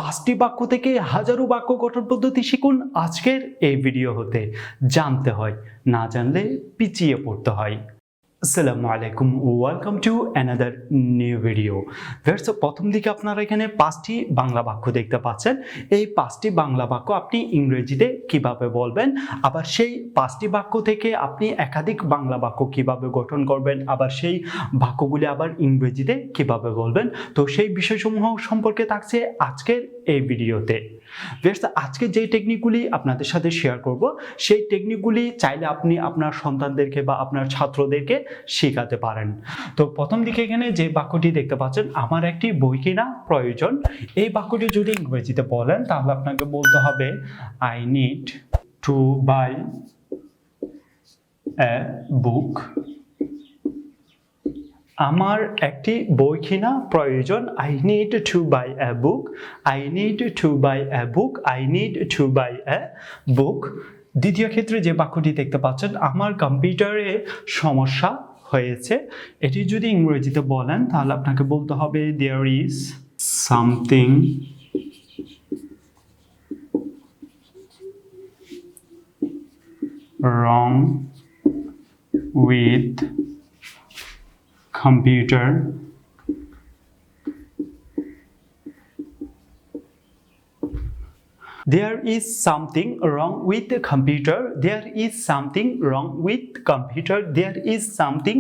5টি বাক্য থেকে হাজারো বাক্য গঠন পদ্ধতি শিখুন আজকের এই ভিডিও হতে। জানতে হয়, না জানলে পিছিয়ে পড়তে হয়। আসসালামু আলাইকুম, welcome to another new video. Viewers, প্রথম দিকে আপনারা এখানে 5টি বাংলা বাক্য দেখতে পাচ্ছেন। এই 5টি বাংলা বাক্য আপনি ইংরেজিতে কিভাবে বলবেন, আবার সেই 5টি বাক্য থেকে আপনি একাধিক বাংলা বাক্য কিভাবে গঠন করবেন, আবার সেই বাক্যগুলি আবার ইংরেজিতে কিভাবে বলবেন, তো সেই বিষয়সমূহ সম্পর্কে থাকছে আজকের এই ভিডিওতে। ভিউয়ার্স, আজকে যে টেকনিকগুলি আপনাদের সাথে শেয়ার করব, সেই টেকনিকগুলি চাইলে আপনি আপনার সন্তানদেরকে বা আপনার ছাত্রদেরকে শেখাতে পারেন। তো প্রথম দিকে এখানে যে বাক্যটি দেখতে পাচ্ছেন, আমার একটি বই কেনা প্রয়োজন। এই বাক্যটি যদি ইংরেজিতে বলেন তাহলে আপনাকে বলতে হবে I need to buy a book. আমার একটি বই কেনা প্রয়োজন। I need to buy a book. I need to buy a book. I need to buy a book. দ্বিতীয় ক্ষেত্রে যে বাক্যটি দেখতে পাচ্ছেন, আমার কম্পিউটারে সমস্যা হয়েছে। এটি যদি ইংরেজিতে বলেন তাহলে আপনাকে বলতে হবে there is something wrong with computer. There is something wrong with the computer. There is something wrong with computer. There is something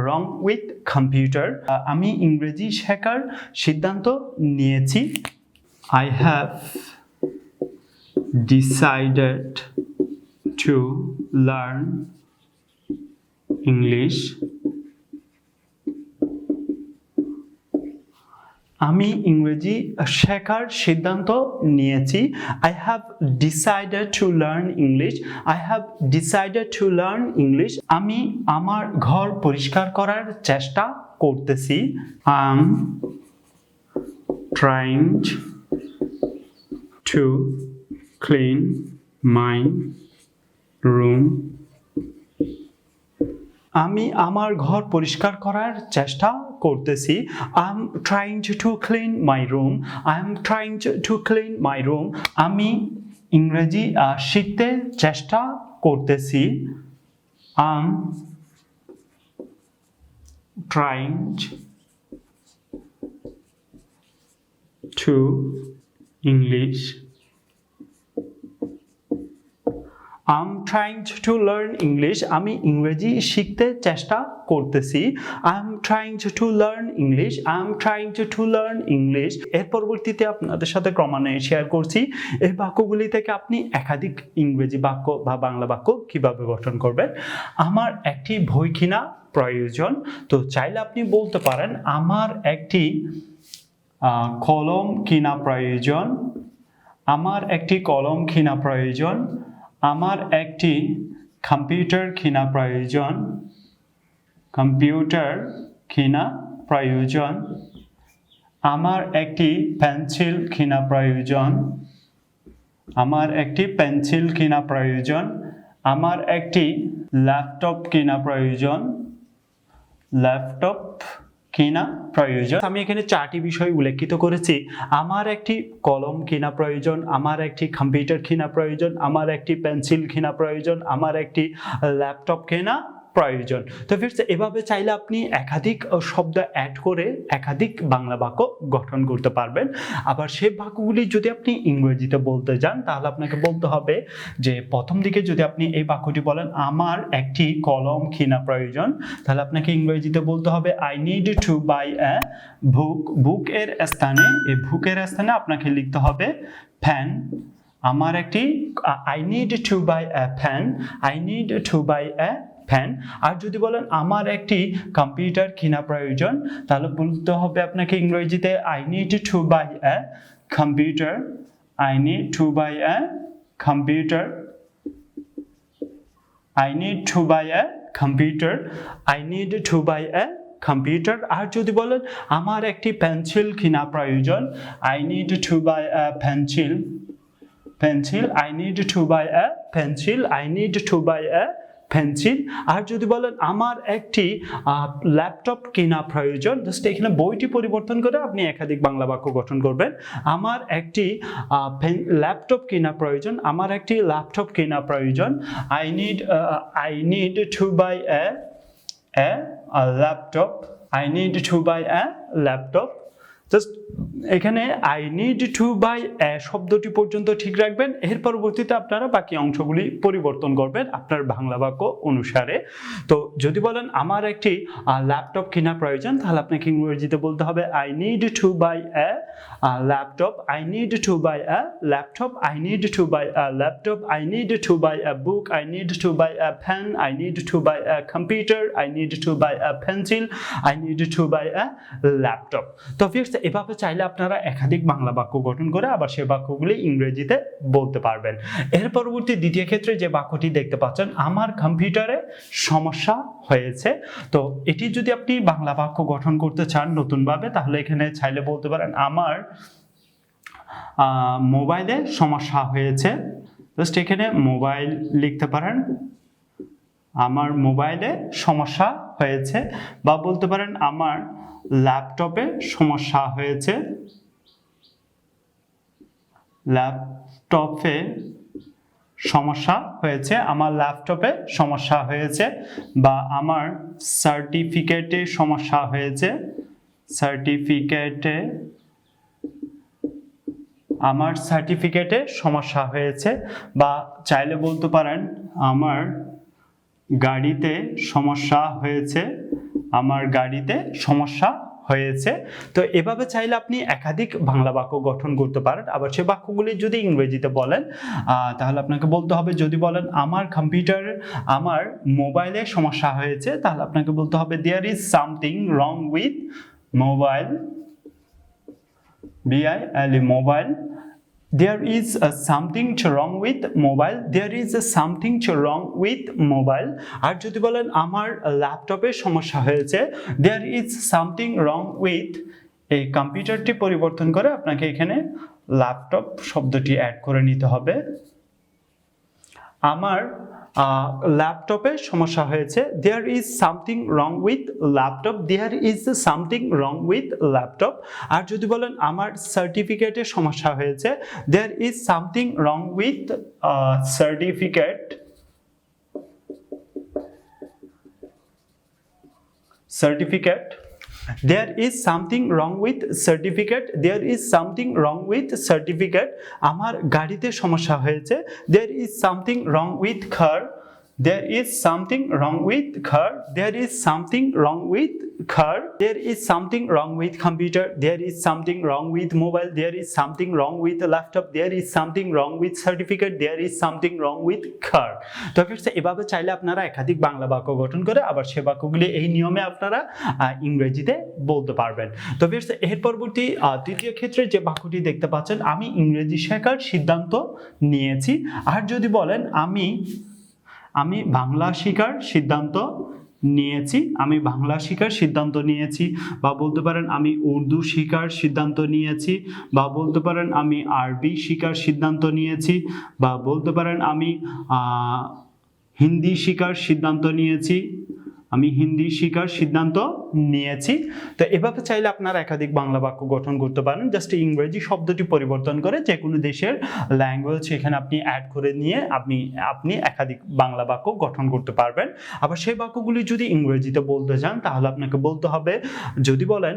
wrong with computer. আমি ইংরেজি শেখার সিদ্ধান্ত নিয়েছি। I have decided to learn English. আমি ইংরেজি শেখার সিদ্ধান্ত নিয়েছি। I have decided to learn English. I have decided to learn English. আমি আমার ঘর পরিষ্কার করার চেষ্টা করতেছি। I'm trying to clean my room. আমি আমার ঘর পরিষ্কার করার চেষ্টা করতেছি। I'm trying to clean my room. I'm trying to clean my room. আমি ইংরেজি শিখতে চেষ্টা করতেছি। I'm trying to English. I'm trying to learn English. আমি ইংরেজি শিখতে চেষ্টা করতেছি। I'm trying to learn English. I'm trying to learn English. এর পরবর্তীতে আপনাদের সাথে ক্রমান্বয়ে শেয়ার করছি এই বাক্যগুলি থেকে আপনি একাধিক ইংরেজি বাক্য বা বাংলা বাক্য কিভাবে গঠন করবেন। আমার একটি বই কেনা প্রয়োজন। তো চাইলে আপনি বলতে পারেন আমার একটি কলম কেনা প্রয়োজন। আমার একটি কলম কেনা প্রয়োজন। আমার একটি কম্পিউটার কেনা প্রয়োজন। কম্পিউটার কেনা প্রয়োজন। আমার একটি পেন্সিল কেনা প্রয়োজন। আমার একটি পেন্সিল কেনা প্রয়োজন। আমার একটি ল্যাপটপ কেনা প্রয়োজন। ল্যাপটপ কেনা প্রয়োজন। আমি এখানে 4টি বিষয় উল্লেখিত করেছি। আমার একটি কলম কেনা প্রয়োজন, আমার একটি কম্পিউটার কেনা প্রয়োজন, আমার একটি পেন্সিল কেনা প্রয়োজন, আমার একটি ল্যাপটপ কেনা প্রয়োজন। তো ফিরস এভাবে চাইলে আপনি একাধিক শব্দ অ্যাড করে একাধিক বাংলা বাক্য গঠন করতে পারবেন। আবার সেই বাক্যগুলি যদি আপনি ইংরেজিতে বলতে যান তাহলে আপনাকে বলতে হবে যে প্রথম দিকে যদি আপনি এই বাক্যটি বলেন আমার একটি কলম কেনা প্রয়োজন, তাহলে আপনাকে ইংরেজিতে বলতে হবে I need to buy a বুক। বুকের স্থানে, এই বুকের স্থানে আপনাকে লিখতে হবে পেন। আমার একটি I need to buy a pen. I need to buy a pen. আর যদি বলেন আমার একটি কম্পিউটার কেনা প্রয়োজন, তাহলে বলতে হবে আপনাকে ইংরেজিতে I need to buy a computer. I need to buy a computer. I need to buy a computer. I need to buy a computer. আর যদি বলেন আমার একটি পেন্সিল কেনা প্রয়োজন, I need to buy a pencil. Pencil. I need to buy a pencil. I need to buy a pencil. আর যদি বলেন আমার একটি ল্যাপটপ কেনা প্রয়োজন, জাস্ট এখানে বইটি পরিবর্তন করে আপনি একাধিক বাংলা বাক্য গঠন করবেন। আমার একটি ল্যাপটপ কেনা প্রয়োজন, আমার একটি ল্যাপটপ কেনা প্রয়োজন। I need to buy a laptop. I need to buy a laptop. Just এখানে আই নিড টু বাই শব্দটি পর্যন্ত ঠিক রাখবেন, এর পরবর্তীতে আপনারা বাকি অংশগুলি পরিবর্তন করবেন আপনার বাংলা বাক্য অনুসারে। তো যদি বলেন আমার একটি ল্যাপটপ কেনা প্রয়োজন, তাহলে আপনাকে ইংরেজিতে বলতে হবে I need to buy a laptop, I need to buy a laptop, I need to buy a laptop, I need to buy a book, I need to buy a pen, I need to buy a computer, I need to buy a pencil, I need to buy a laptop. তো ফিরছে এভাবে চাইলে আপনারা একাধিক বাংলা বাক্য গঠন করে আবার সেই বাক্যগুলি ইংরেজিতে বলতে পারবেন। এর পরবর্তী দ্বিতীয় ক্ষেত্রে যে বাক্যটি দেখতে পাচ্ছেন, আমার কম্পিউটারে সমস্যা হয়েছে। তো এটি যদি আপনি বাংলা বাক্য গঠন করতে চান নতুনভাবে, তাহলে এখানে চাইলে বলতে পারেন আমার মোবাইলে সমস্যা হয়েছে। জাস্ট এখানে মোবাইল লিখতে পারেন, আমার মোবাইলে সমস্যা হয়েছে, বা বলতে পারেন আমার ল্যাপটপে সমস্যা হয়েছে, ল্যাপটপে সমস্যা হয়েছে, আমার ল্যাপটপে সমস্যা হয়েছে, বা আমার সার্টিফিকেটে সমস্যা হয়েছে, সার্টিফিকেটে, আমার সার্টিফিকেটে সমস্যা হয়েছে, বা চাইলে বলতে পারেন আমার গাড়িতে সমস্যা হয়েছে, আমার গাড়িতে সমস্যা হয়েছে। তো এভাবে চাইলে আপনি একাধিক বাংলা বাক্য গঠন করতে পারেন। আবার সে বাক্যগুলি যদি ইংরেজিতে বলেন, তাহলে আপনাকে বলতে হবে, যদি বলেন আমার কম্পিউটারে, আমার মোবাইলে সমস্যা হয়েছে, তাহলে আপনাকে বলতে হবে there is something wrong with mobile, BILE mobile, there is something wrong with mobile, there is something wrong with mobile। আর যদি বলেন আমার ল্যাপটপে সমস্যা হয়েছে, there is something wrong with, এই কম্পিউটারটি পরিবর্তন করে আপনাকে এখানে ল্যাপটপ শব্দটি অ্যাড করে নিতে হবে। আমার ল্যাপটপে সমস্যা হয়েছে, there is something wrong with laptop, there is something wrong with laptop। আর যদি বলেন আমার সার্টিফিকেটে সমস্যা হয়েছে, there is something wrong with certificate, certificate, there is something wrong with certificate, there is something wrong with certificate। আমার গাড়িতে সমস্যা হয়েছে, there is something wrong with car, there is something wrong with car, there is something wrong with car, there is something wrong with computer, there is something wrong with mobile, there is something wrong with laptop, there is something wrong with certificate, there is something wrong with car। তো ফিরছে এভাবে চাইলে আপনারা একাধিক বাংলা বাক্য গঠন করে আবার সে বাক্যগুলি এই নিয়মে আপনারা ইংরেজিতে বলতে পারবেন। তো ফিরছে এর পরবর্তী তৃতীয় ক্ষেত্রে যে বাক্যটি দেখতে পাচ্ছেন, আমি ইংরেজি শেখার সিদ্ধান্ত নিয়েছি। আর যদি বলেন আমি বাংলা শেখার সিদ্ধান্ত নিয়েছি, আমি বাংলা শেখার সিদ্ধান্ত নিয়েছি, বা বলতে পারেন আমি উর্দু শেখার সিদ্ধান্ত নিয়েছি, বা বলতে পারেন আমি আরবি শেখার সিদ্ধান্ত নিয়েছি, বা বলতে পারেন আমি হিন্দি শেখার সিদ্ধান্ত নিয়েছি, আমি হিন্দি শেখার সিদ্ধান্ত নিয়েছি। তো এভাবে চাইলে আপনারা একাধিক বাংলা বাক্য গঠন করতে পারেন, জাস্ট ইংরেজি শব্দটি পরিবর্তন করে যে কোনো দেশের ল্যাঙ্গুয়েজ এখানে আপনি অ্যাড করে নিয়ে আপনি একাধিক বাংলা বাক্য গঠন করতে পারবেন। আবার সেই বাক্যগুলি যদি ইংরেজিতে বলতে চান, তাহলে আপনাকে বলতে হবে, যদি বলেন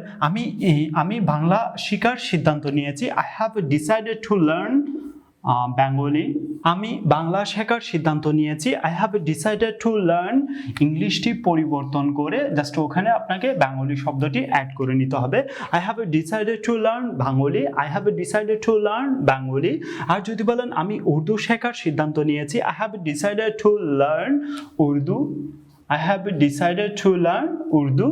আমি বাংলা শেখার সিদ্ধান্ত নিয়েছি, I have decided to learn Bengali, আমি বাংলা শেখার সিদ্ধান্ত নিয়েছি, I have decided to learn, ইংলিশটি পরিবর্তন করে জাস্ট ওখানে আপনাকে বেঙ্গলি শব্দটি অ্যাড করে নিতে হবে। I have decided to learn Bengali, I have decided to learn Bengali. আর যদি বলেন আমি উর্দু শেখার সিদ্ধান্ত নিয়েছি, I have decided to learn Urdu, I have decided to learn Urdu,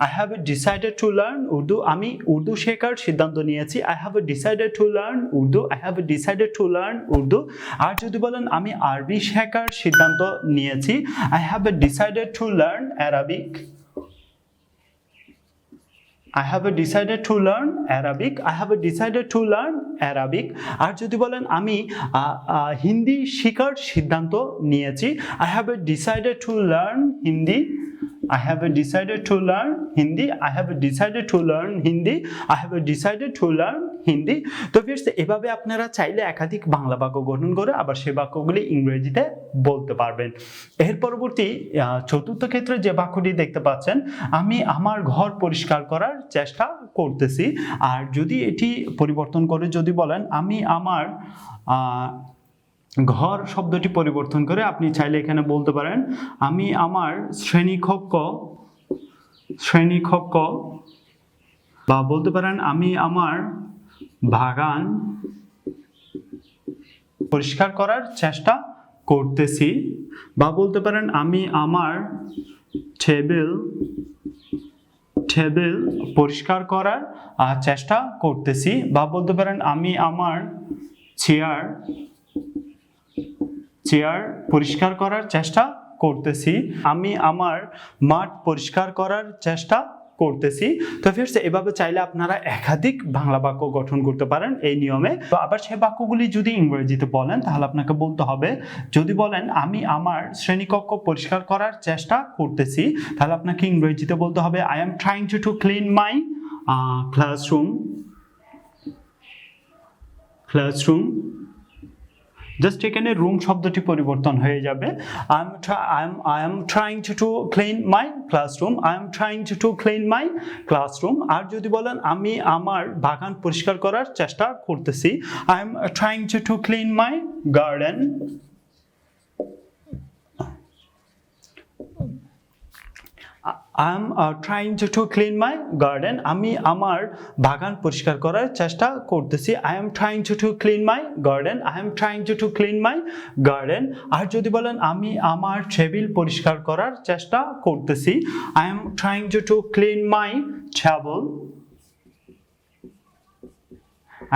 I have decided to learn Urdu, আমি উর্দু শেখার সিদ্ধান্ত নিয়েছি, I have decided to learn Urdu, I have decided to learn Urdu। আর যদি বলেন আমি আরবি শেখার সিদ্ধান্ত নিয়েছি, I have decided to learn Arabic, I have decided to learn Arabic. I have decided to learn Arabic. আর যদি বলেন আমি হিন্দি শেখার সিদ্ধান্ত নিয়েছি, I have decided to learn Hindi. I have decided to learn Hindi. I have decided to learn Hindi. I have decided to learn Hindi. তো viewers, এভাবে আপনারা চাইলে একাধিক বাংলা বাক্য গঠন করে আবার সেই বাক্যগুলি ইংরেজিতে বলতে পারবেন। এর পরবর্তী চতুর্থ ক্ষেত্রে যে বাক্যটি দেখতে পাচ্ছেন, আমি আমার ঘর পরিষ্কার করার চেষ্টা করতেছি। আর যদি এটি পরিবর্তন করে যদি বলেন আমি আমার ঘর শব্দটি পরিবর্তন করে আপনি চাইলে এখানে বলতে পারেন আমি আমার শ্রেণীকক্ষ বা বলতে পারেন আমি আমার বাগান পরিষ্কার করার চেষ্টা করতেছি, বা বলতে পারেন আমি আমার টেবিল পরিষ্কার করার চেষ্টা করতেছি, বা বলতে পারেন আমি আমার চেয়ার পরিষ্কার করার চেষ্টা করতেছি, আমি আমার মাঠ পরিষ্কার করার চেষ্টা করতেছি। তো ভিউয়ার্স, এভাবে চাইলে আপনারা একাধিক বাংলা বাক্য গঠন করতে পারেন এই নিয়মে। তো আবার সেই বাক্যগুলি যদি ইংরেজিতে বলেন তাহলে আপনাকে বলতে হবে, যদি বলেন আমি আমার শ্রেণীকক্ষ পরিষ্কার করার চেষ্টা করতেছি তাহলে আপনাকে ইংরেজিতে বলতে হবে I am trying to clean my classroom. Just এখানে রুম শব্দটি পরিবর্তন হয়ে যাবে, I am trying to clean my classroom. I am trying to clean my classroom. আর যদি বলেন আমি আমার বাগান পরিষ্কার করার চেষ্টা করতেছি, I am trying to clean my garden. I am trying to clean my garden. আমি আমার বাগান পরিষ্কার করার চেষ্টা করতেছি, I am trying to clean my garden. I am trying to clean my garden. আর যদি বলেন আমি আমার টেবিল পরিষ্কার করার চেষ্টা করতেছি, I am trying to clean my table.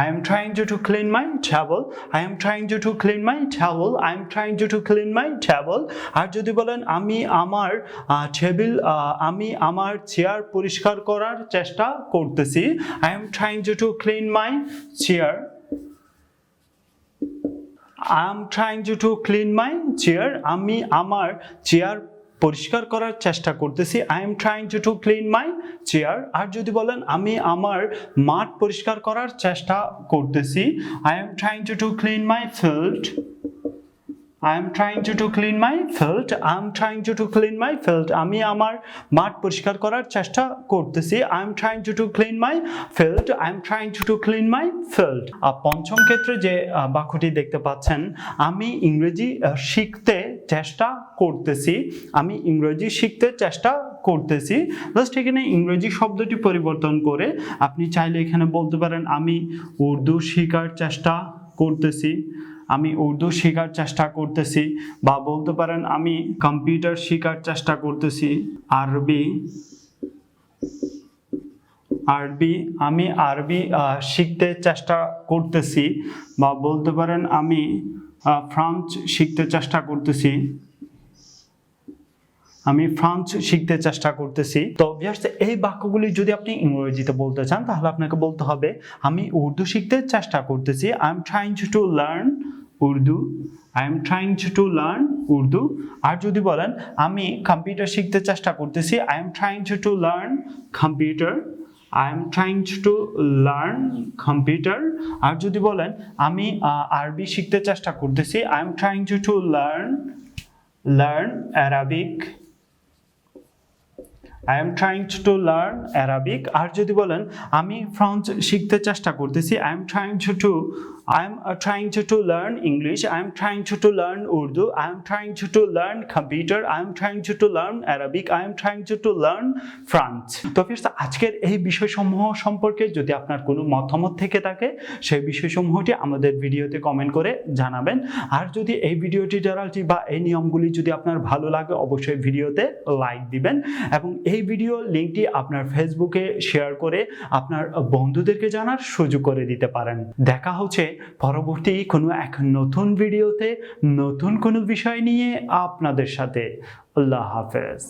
I am trying to clean my table. I am trying to clean my table. I am trying to clean my table. আর যদি বলেন আমি আমার চেয়ার পরিষ্কার করার চেষ্টা করতেছি, I am trying to clean my chair. I am trying to clean my chair. আমি আমার চেয়ার পরিষ্কার করার চেষ্টা করতেছি, I am trying to clean my chair. আর যদি বলেন আমি আমার মাঠ পরিষ্কার করার চেষ্টা করতেছি, I am trying to clean my field. I am trying to clean my field. I am trying to clean my field. আমি আমার মাঠ পরিষ্কার করার চেষ্টা করতেছি, I am trying to clean my field. I am trying to clean my field. পঞ্চম ক্ষেত্রে যে বাক্যটি দেখতে পাচ্ছেন, আমি ইংরেজি শিখতে চেষ্টা করতেছি। আমি ইংরেজি শিখতে চেষ্টা করতেছি। জাস্ট এখানে ইংরেজি শব্দটি পরিবর্তন করে আপনি চাইলে এখানে বলতে পারেন আমি উর্দু শেখার চেষ্টা করতেছি। আমি উর্দু শেখার চেষ্টা করতেছি, বা বলতে পারেন আমি কম্পিউটার শেখার চেষ্টা করতেছি। আমি আরবি শিখতে চেষ্টা করতেছি, বা বলতে পারেন আমি ফ্রান্স শিখতে চেষ্টা করতেছি। তো ভিউয়ার্স, এই বাক্যগুলি যদি আপনি ইংরেজিতে বলতে চান তাহলে আপনাকে বলতে হবে আমি উর্দু শিখতে চেষ্টা করতেছি, I am trying to learn Urdu. I am trying to learn Urdu. আর যদি বলেন আমি কম্পিউটার শিখতে চেষ্টা করতেছি, I am trying to learn computer. I am trying to learn computer. আর যদি বলেন আমি আরবি শিখতে চেষ্টা করতেছি, I am trying to learn Arabic. I am trying to learn Arabic. আর যদি বলেন আমি ফ্রান্স শিখতে চেষ্টা করতেছি, I am trying to learn English. I am trying to learn Urdu. I am trying to learn computer. I am trying to learn Arabic. I am trying to learn French. তো friends, আজকের এই বিষয়সমূহ সম্পর্কে যদি আপনার কোনো মতামত থেকে থাকে সেই বিষয়সমূহটি আমাদের ভিডিওতে কমেন্ট করে জানাবেন। আর যদি এই ভিডিও টিউটোরিয়ালটি বা এই নিয়মগুলি যদি আপনার ভালো লাগে অবশ্যই ভিডিওতে লাইক দিবেন এবং এই ভিডিও লিংকটি আপনার ফেসবুকে শেয়ার করে আপনার বন্ধুদেরকে জানার সুযোগ করে দিতে পারেন। দেখা হচ্ছে পরবর্তী কোনো এক নতুন ভিডিওতে নতুন কোনো বিষয় নিয়ে আপনাদের সাথে। আল্লাহ হাফেজ।